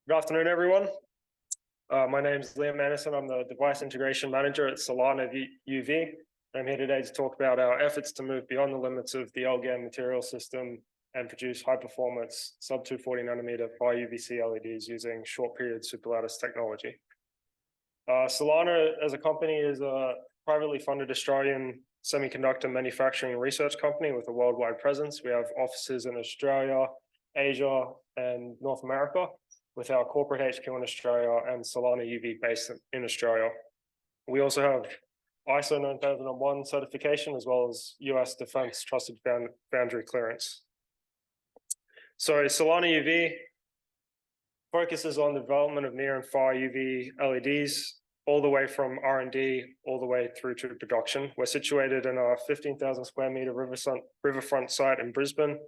Good afternoon, everyone. My name is Liam Anderson. I'm the Device Integration Manager at Solana UV. I'm here today to talk about our efforts to move beyond the limits of the AlGaN material system and produce high-performance sub-240 nanometer Far-UVC LEDs using short-period superlattice technology. Solana, as a company, is a privately funded Australian semiconductor manufacturing and research company with a worldwide presence. We have offices in Australia, Asia, and North America, with our corporate HQ in Australia and Solana UV based in Australia. We also have ISO 9001 certification, as well as US Defense Trusted Foundry clearance. So Solana UV focuses on the development of near and far UV LEDs, all the way from R&D all the way through to production. We're situated in a 15,000 square meter riverfront site in Brisbane,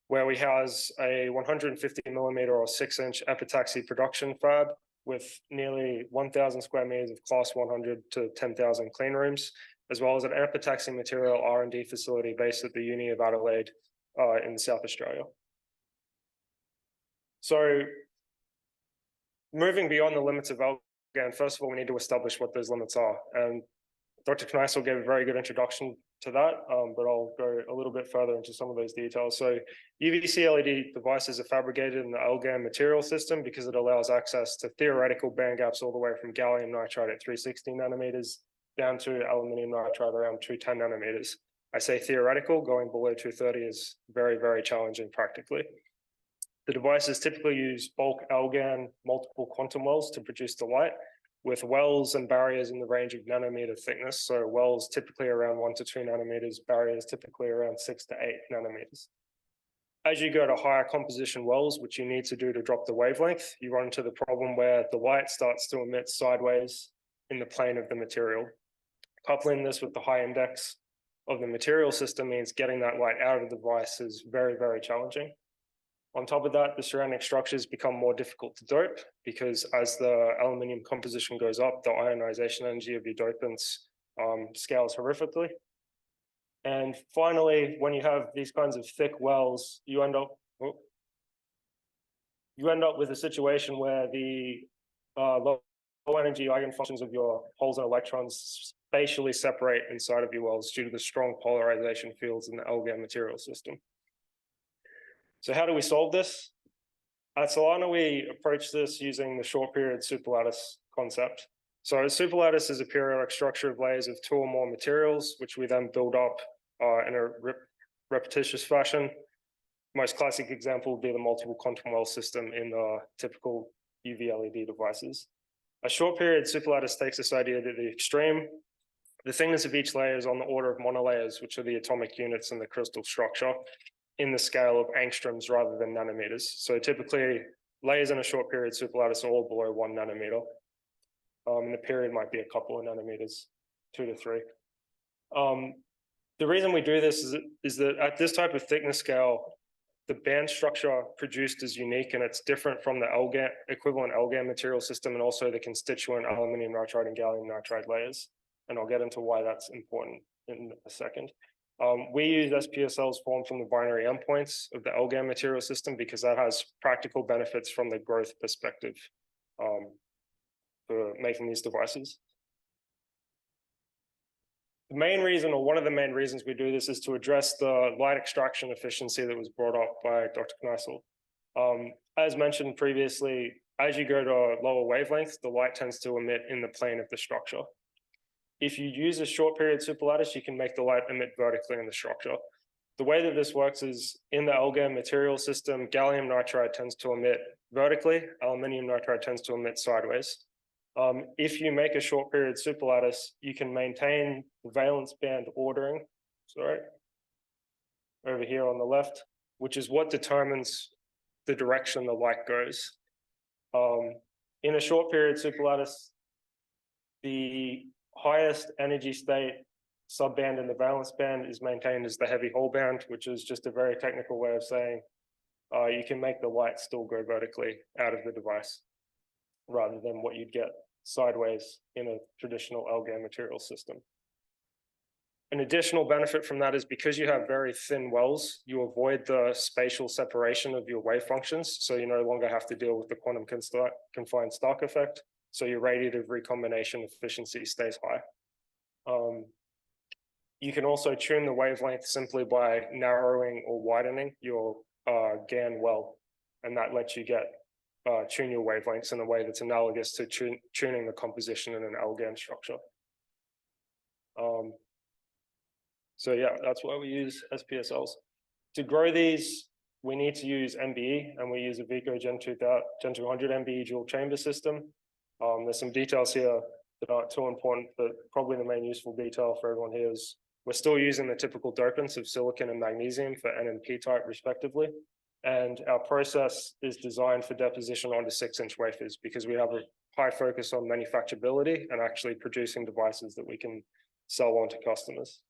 where we house a 150 millimeter or 6-inch epitaxy production fab with nearly 1,000 square meters of class 100 to 10,000 clean rooms, as well as an epitaxy material R&D facility based at the Uni of Adelaide in South Australia. So moving beyond the limits of AlGaN, first of all, we need to establish what those limits are. And Dr. Kneissl gave a very good introduction to that, but I'll go a little bit further into some of those details. So UVC LED devices are fabricated in the AlGaN material system because it allows access to theoretical band gaps all the way from gallium nitride at 360 nanometers down to aluminum nitride around 210 nanometers. I say theoretical, going below 230 is very, very challenging practically. The devices typically use bulk AlGaN multiple quantum wells to produce the light, with wells and barriers in the range of nanometer thickness. So wells typically around 1 to 2 nanometers, barriers typically around 6 to 8 nanometers. As you go to higher composition wells, which you need to do to drop the wavelength, you run into the problem where the light starts to emit sideways in the plane of the material. Coupling this with the high index of the material system means getting that light out of the device is very, very challenging. On top of that, the surrounding structures become more difficult to dope because as the aluminium composition goes up, the ionization energy of your dopants scales horrifically. And finally, when you have these kinds of thick wells, you end up with a situation where the low energy eigenfunctions of your holes and electrons spatially separate inside of your wells due to the strong polarization fields in the AlGaN material system. So how do we solve this? At Solana, we approach this using the short period superlattice concept. So a superlattice is a periodic structure of layers of 2 or more materials, which we then build up in a repetitious fashion. Most classic example would be the multiple quantum well system in typical UV LED devices. A short period superlattice takes this idea to the extreme. The thickness of each layer is on the order of monolayers, which are the atomic units in the crystal structure, in the scale of angstroms rather than nanometers. So typically, layers in a short period superlattice are all below 1 nanometer. And the period might be a couple of nanometers, 2 to 3. The reason we do this is that at this type of thickness scale, the band structure produced is unique and it's different from the equivalent AlGaN material system and also the constituent aluminum nitride and gallium nitride layers. And I'll get into why that's important in a second. We use SPSLs formed from the binary endpoints of the AlGaN material system because that has practical benefits from the growth perspective for making these devices. The main reason, or one of the main reasons we do this, is to address the light extraction efficiency that was brought up by Dr. Kneissl. As mentioned previously, as you go to lower wavelengths, the light tends to emit in the plane of the structure. If you use a short period superlattice, you can make the light emit vertically in the structure. The way that this works is in the AlGaN material system, gallium nitride tends to emit vertically, aluminum nitride tends to emit sideways. If you make a short period superlattice, you can maintain the valence band ordering, over here on the left, which is what determines the direction the light goes. In a short period superlattice, the highest energy state subband in the valence band is maintained as the heavy hole band, which is just a very technical way of saying you can make the light still go vertically out of the device rather than what you'd get sideways in a traditional AlGaN material system. An additional benefit from that is because you have very thin wells, you avoid the spatial separation of your wave functions. So you no longer have to deal with the quantum confined Stark effect. So your radiative recombination efficiency stays high. You can also tune the wavelength simply by narrowing or widening your GaN well. And that lets you tune your wavelengths in a way that's analogous to tuning the composition in an AlGaN structure. So yeah, that's why we use SPSLs. To grow these, we need to use MBE, and we use a Vico Gen 200 MBE dual chamber system. There's some details here that aren't too important, but probably the main useful detail for everyone here is we're still using the typical dopants of silicon and magnesium for N and P type respectively. And our process is designed for deposition onto 6-inch wafers because we have a high focus on manufacturability and actually producing devices that we can sell on to customers.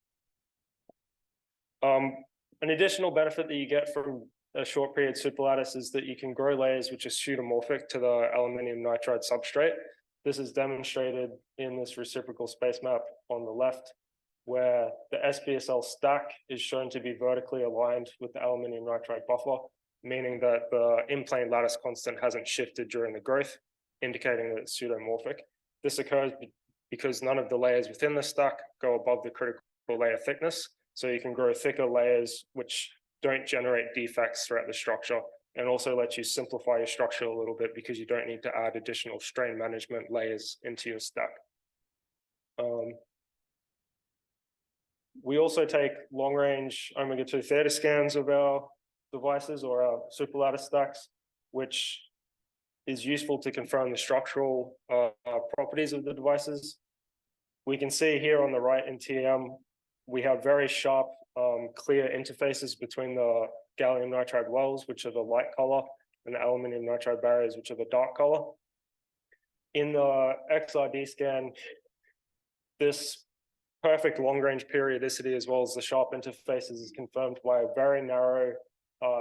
An additional benefit that you get from a short period superlattice is that you can grow layers which are pseudomorphic to the aluminum nitride substrate. This is demonstrated in this reciprocal space map on the left, where the SPSL stack is shown to be vertically aligned with the aluminum nitride buffer, meaning that the in-plane lattice constant hasn't shifted during the growth, indicating that it's pseudomorphic. This occurs because none of the layers within the stack go above the critical layer thickness. So you can grow thicker layers which don't generate defects throughout the structure, and also let you simplify your structure a little bit because you don't need to add additional strain management layers into your stack. We also take long-range omega-2 theta scans of our devices or our superlattice stacks, which is useful to confirm the structural properties of the devices. We can see here on the right in TM, we have very sharp, clear interfaces between the gallium nitride wells, which are the light color, and the aluminum nitride barriers, which are the dark color. In the XRD scan, this perfect long-range periodicity, as well as the sharp interfaces, is confirmed by very narrow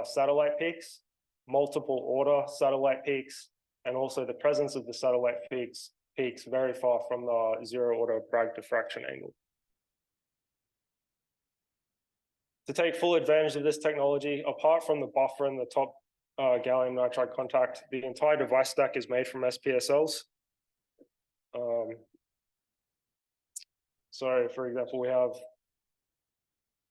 satellite peaks, multiple order satellite peaks, and also the presence of the satellite peaks very far from the zero order Bragg diffraction angle. To take full advantage of this technology, apart from the buffer and the top gallium nitride contact, the entire device stack is made from SPSLs. So for example, we have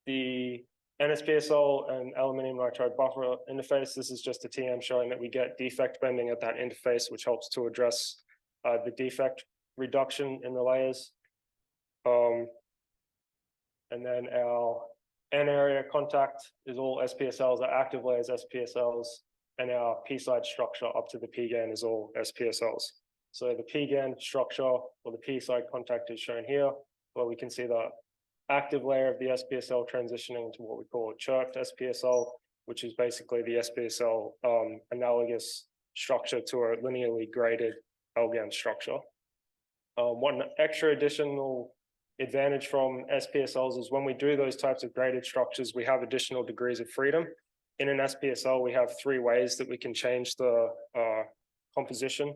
the NSPSL and aluminum nitride buffer interface. This is just a TM showing that we get defect bending at that interface, which helps to address the defect reduction in the layers. And then our N area contact is all SPSLs, our active layers SPSLs, and our P-side structure up to the P-GaN is all SPSLs. So the P-GaN structure or the P-side contact is shown here, where we can see the active layer of the SPSL transitioning into what we call a chirped SPSL, which is basically the SPSL analogous structure to a linearly graded AlGaN structure. One extra additional advantage from SPSLs is when we do those types of graded structures, we have additional degrees of freedom. In an SPSL, we have 3 ways that we can change the composition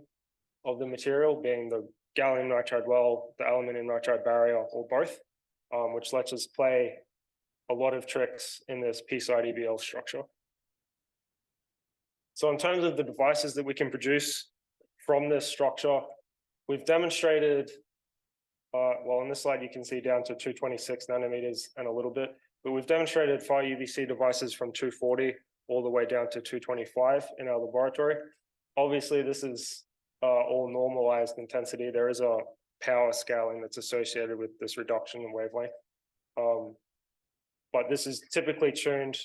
of the material, being the gallium nitride well, the aluminum nitride barrier, or both, which lets us play a lot of tricks in this P-side EBL structure. So in terms of the devices that we can produce from this structure, we've demonstrated well, on this slide, you can see down to 226 nanometers and a little bit, but we've demonstrated Far-UVC devices from 240 all the way down to 225 in our laboratory. Obviously, this is all normalized intensity. There is a power scaling that's associated with this reduction in wavelength. But this is typically tuned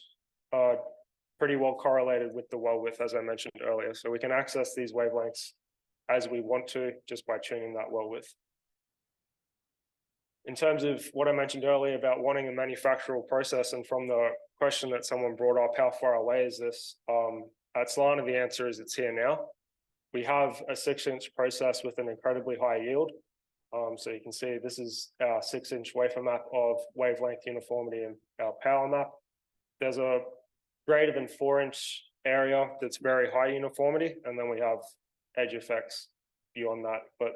pretty well correlated with the well width, as I mentioned earlier. So we can access these wavelengths as we want to just by tuning that well width. In terms of what I mentioned earlier about wanting a manufacturable process, and from the question that someone brought up, how far away is this? At Solana, the answer is it's here now. We have a 6-inch process with an incredibly high yield. So you can see this is our 6-inch wafer map of wavelength uniformity and our power map. There's a greater than 4-inch area that's very high uniformity, and then we have edge effects beyond that. But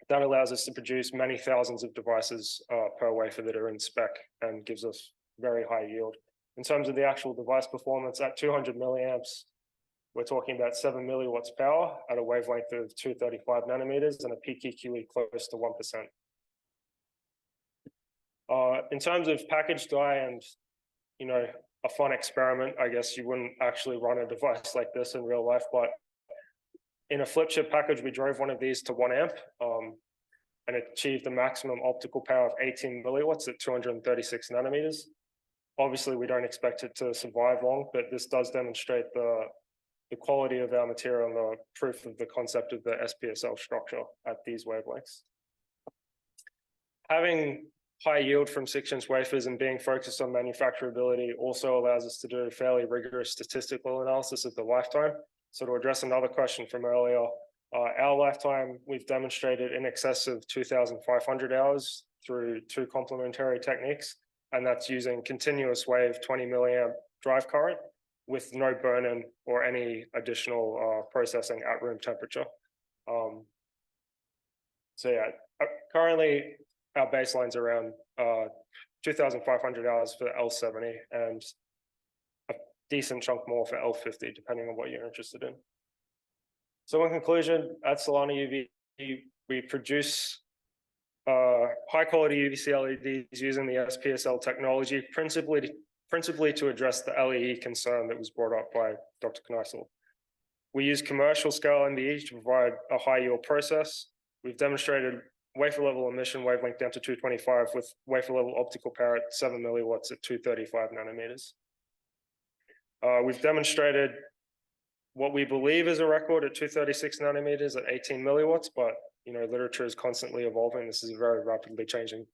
that allows us to produce many thousands of devices per wafer that are in spec and gives us very high yield. In terms of the actual device performance, at 200 milliamps, we're talking about 7 milliwatts power at a wavelength of 235 nanometers and a peak EQE close to 1%. In terms of package die and, a fun experiment, I guess you wouldn't actually run a device like this in real life, but in a flip chip package, we drove one of these to 1 amp and it achieved the maximum optical power of 18 milliwatts at 236 nanometers. Obviously, we don't expect it to survive long, but this does demonstrate the quality of our material and the proof of the concept of the SPSL structure at these wavelengths. Having high yield from 6-inch wafers and being focused on manufacturability also allows us to do fairly rigorous statistical analysis of the lifetime. So to address another question from earlier, our lifetime, we've demonstrated in excess of 2,500 hours through 2 complementary techniques, and that's using continuous wave 20 milliamp drive current with no burn-in or any additional processing at room temperature. Currently our baseline's around 2,500 hours for L70 and a decent chunk more for L50, depending on what you're interested in. So in conclusion, at Solana UV, we produce high quality UVC LEDs using the SPSL technology, principally to address the LEE concern that was brought up by Dr. Kneissl. We use commercial scale NDE to provide a high yield process. We've demonstrated wafer level emission wavelength down to 225 with wafer level optical power at 7 milliwatts at 235 nanometers. We've demonstrated what we believe is a record at 236 nanometers at 18 milliwatts, but literature is constantly evolving. This is a very rapidly changing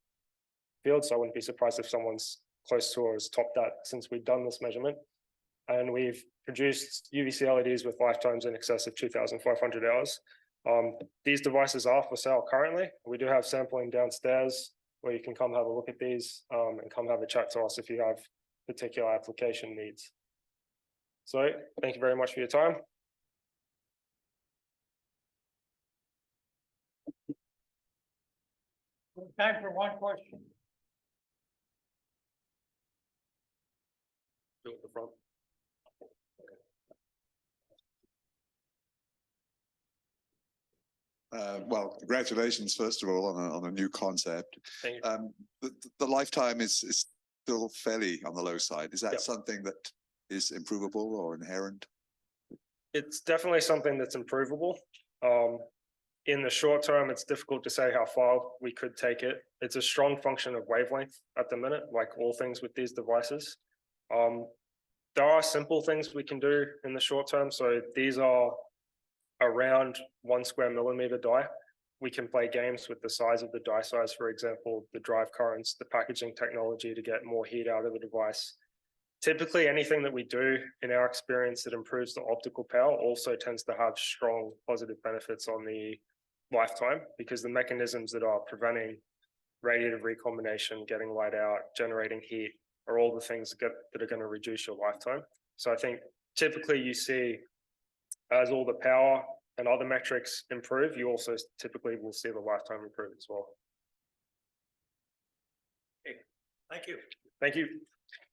field, so I wouldn't be surprised if someone's close to or has topped that since we've done this measurement. And we've produced UVC LEDs with lifetimes in excess of 2,500 hours. These devices are for sale currently. We do have sampling downstairs where you can come have a look at these and come have a chat to us if you have particular application needs. So thank you very much for your time. Time for one question. Go at the front. Well, congratulations, first of all, on a new concept. Thank you. The lifetime is still fairly on the low side. Is that something that is improvable or inherent? It's definitely something that's improvable. In the short term, it's difficult to say how far we could take it. It's a strong function of wavelength at the minute, like all things with these devices. There are simple things we can do in the short term. So these are around 1 square millimeter die. We can play games with the size of the die size, for example, the drive currents, the packaging technology to get more heat out of the device. Typically, anything that we do in our experience that improves the optical power also tends to have strong positive benefits on the lifetime, because the mechanisms that are preventing radiative recombination, getting light out, generating heat, are all the things that are going to reduce your lifetime. So I think typically you see, as all the power and other metrics improve, you also typically will see the lifetime improve as well. Okay. Thank you. Thank you.